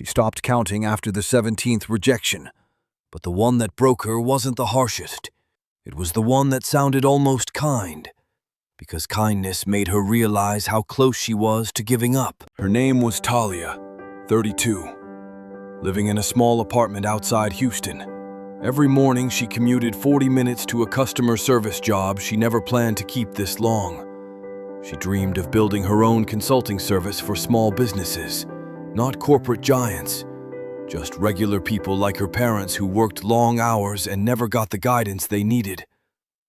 She stopped counting after the 17th rejection, but the one that broke her wasn't the harshest. It was the one that sounded almost kind, because kindness made her realize how close she was to giving up. Her name was Talia, 32, living in a small apartment outside Houston. Every morning she commuted 40 minutes to a customer service job she never planned to keep this long. She dreamed of building her own consulting service for small businesses, not corporate giants, just regular people like her parents who worked long hours and never got the guidance they needed.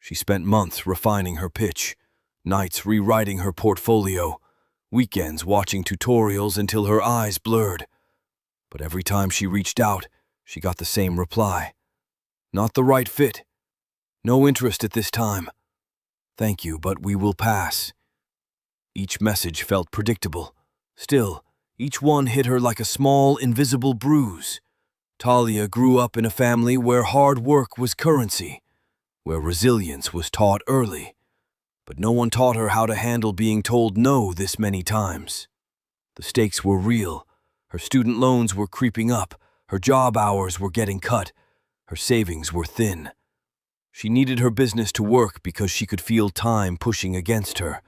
She spent months refining her pitch, nights rewriting her portfolio, weekends watching tutorials until her eyes blurred. But every time she reached out, she got the same reply. Not the right fit. No interest at this time. Thank you, but we will pass. Each message felt predictable. Still, each one hit her like a small, invisible bruise. Talia grew up in a family where hard work was currency, where resilience was taught early. But no one taught her how to handle being told no this many times. The stakes were real. Her student loans were creeping up. Her job hours were getting cut. Her savings were thin. She needed her business to work because she could feel time pushing against her,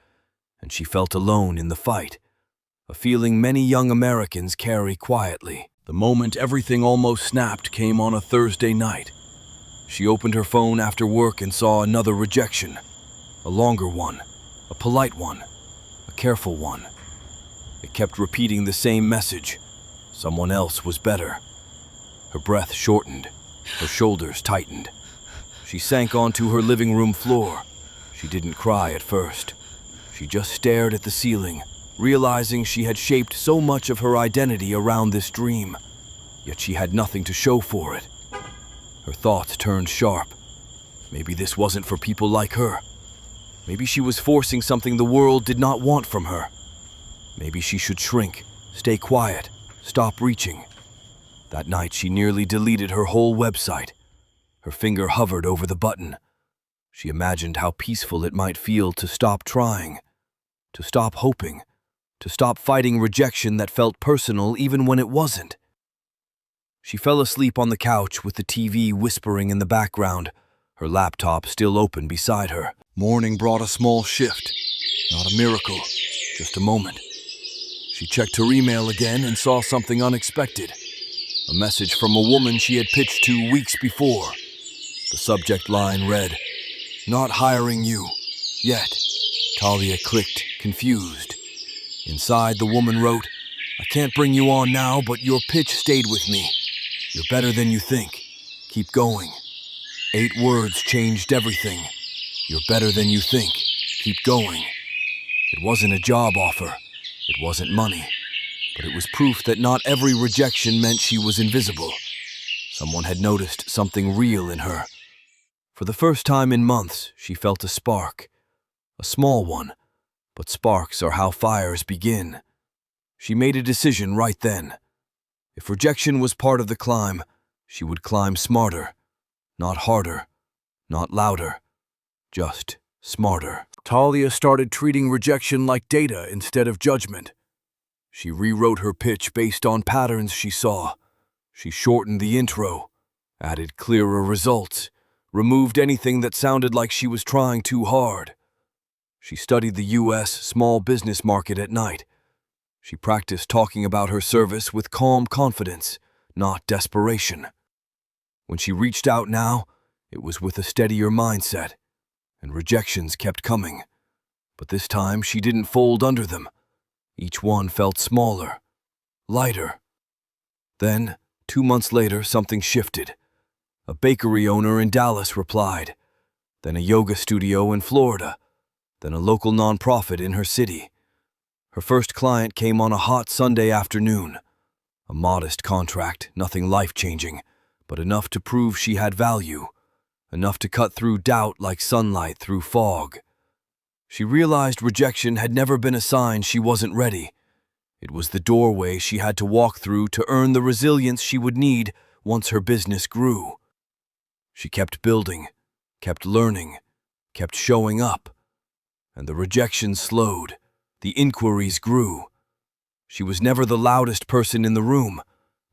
and she felt alone in the fight, a feeling many young Americans carry quietly. The moment everything almost snapped came on a Thursday night. She opened her phone after work and saw another rejection. A longer one, a polite one, a careful one. It kept repeating the same message. Someone else was better. Her breath shortened. Her shoulders tightened. She sank onto her living room floor. She didn't cry at first. She just stared at the ceiling, realizing she had shaped so much of her identity around this dream, yet she had nothing to show for it. Her thoughts turned sharp. Maybe this wasn't for people like her. Maybe she was forcing something the world did not want from her. Maybe she should shrink, stay quiet, stop reaching. That night she nearly deleted her whole website. Her finger hovered over the button. She imagined how peaceful it might feel to stop trying, to stop hoping, to stop fighting rejection that felt personal even when it wasn't. She fell asleep on the couch with the TV whispering in the background, her laptop still open beside her. Morning brought a small shift, not a miracle, just a moment. She checked her email again and saw something unexpected. A message from a woman she had pitched 2 weeks before. The subject line read, "Not hiring you, yet." Talia clicked, confused. Inside, the woman wrote, "I can't bring you on now, but your pitch stayed with me. You're better than you think. Keep going." 8 words changed everything. You're better than you think. Keep going. It wasn't a job offer. It wasn't money. But it was proof that not every rejection meant she was invisible. Someone had noticed something real in her. For the first time in months, she felt a spark. A small one, but sparks are how fires begin. She made a decision right then. If rejection was part of the climb, she would climb smarter. Not harder, not louder, just smarter. Talia started treating rejection like data instead of judgment. She rewrote her pitch based on patterns she saw. She shortened the intro, added clearer results, removed anything that sounded like she was trying too hard. She studied the U.S. small business market at night. She practiced talking about her service with calm confidence, not desperation. When she reached out now, it was with a steadier mindset, and rejections kept coming. But this time she didn't fold under them. Each one felt smaller, lighter. Then, 2 months later, something shifted. A bakery owner in Dallas replied, then a yoga studio in Florida, then a local nonprofit in her city. Her first client came on a hot Sunday afternoon. A modest contract, nothing life-changing, but enough to prove she had value, enough to cut through doubt like sunlight through fog. She realized rejection had never been a sign she wasn't ready. It was the doorway she had to walk through to earn the resilience she would need once her business grew. She kept building, kept learning, kept showing up. And the rejections slowed, the inquiries grew. She was never the loudest person in the room,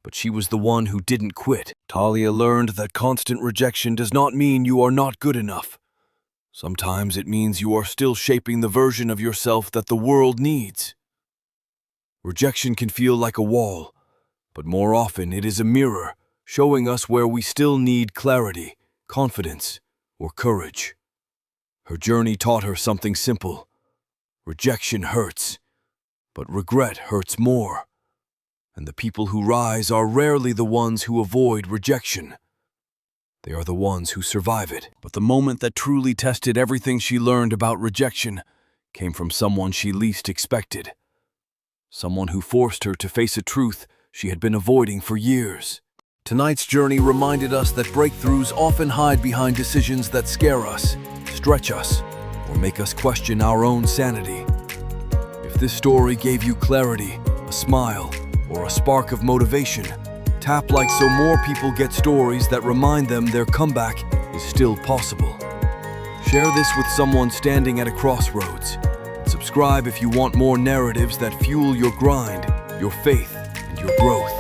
but she was the one who didn't quit. Talia learned that constant rejection does not mean you are not good enough. Sometimes it means you are still shaping the version of yourself that the world needs. Rejection can feel like a wall, but more often it is a mirror, showing us where we still need clarity, confidence, or courage. Her journey taught her something simple. Rejection hurts, but regret hurts more. And the people who rise are rarely the ones who avoid rejection. They are the ones who survive it. But the moment that truly tested everything she learned about rejection came from someone she least expected. Someone who forced her to face a truth she had been avoiding for years. Tonight's journey reminded us that breakthroughs often hide behind decisions that scare us, stretch us, or make us question our own sanity. If this story gave you clarity, a smile, or a spark of motivation, tap like so more people get stories that remind them their comeback is still possible. Share this with someone standing at a crossroads. Subscribe if you want more narratives that fuel your grind, your faith, and your growth.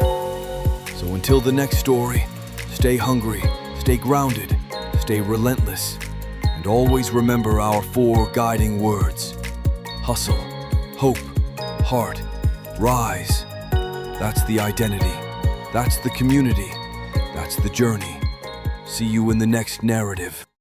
So until the next story, stay hungry, stay grounded, stay relentless, and always remember our 4 guiding words. Hustle, hope, heart, rise. That's the identity. That's the community. That's the journey. See you in the next narrative.